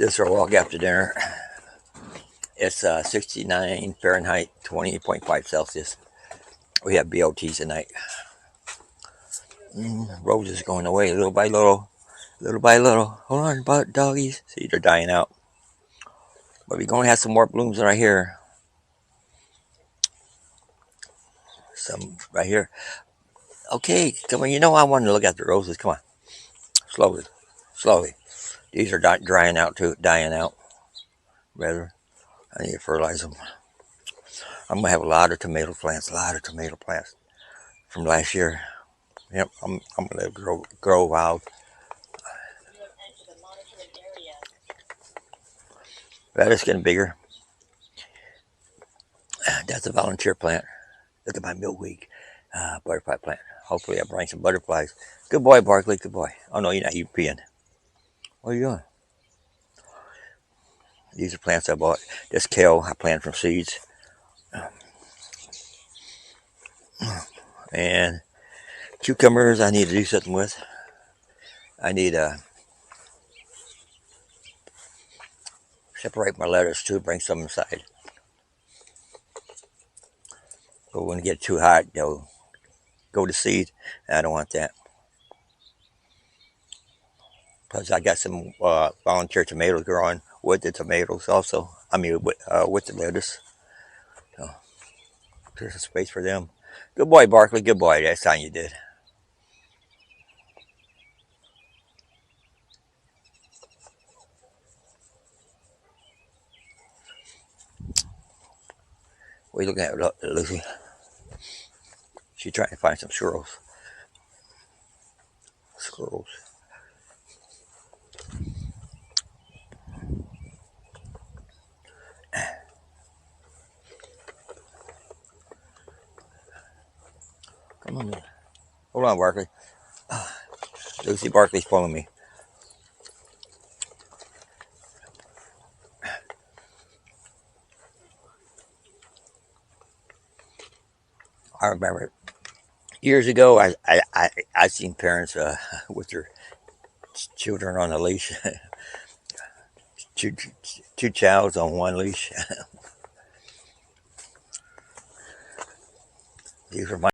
This is our walk after dinner. It's 69 Fahrenheit, 28.5 Celsius. We have BLTs tonight. Rose is going away little by little. Little by little. Hold on, doggies. See, they're dying out. But we're going to have some more blooms right here. Some right here. Okay, come on. You know I want to look at the roses. Come on. Slowly. Slowly. These are drying out too. Dying out. Rather. I need to fertilize them. I'm going to have a lot of tomato plants. A lot of tomato plants from last year. Yep, I'm going to let it grow wild. That is getting bigger. That's a volunteer plant. Look at my milkweed butterfly plant. Hopefully I'll bring some butterflies. Good boy, Barkley. Good boy. Oh, no, you're not. You're peeing. What are you doing? These are plants I bought. This kale I planted from seeds. And cucumbers I need to do something with. I need to separate my lettuce too, bring some inside. But when it gets too hot, they'll go to seed. And I don't want that. Plus, I got some volunteer tomatoes growing with the tomatoes also. I mean, with the lettuce. So, there's a space for them. Good boy, Barkley. Good boy. That's time you did. What are you looking at, Lucy? She's trying to find some squirrels. Squirrels. Come on, man. Hold on, Barkley. Lucy Barkley's following me. I remember years ago, I seen parents with their children on a leash. two childs on one leash. These were my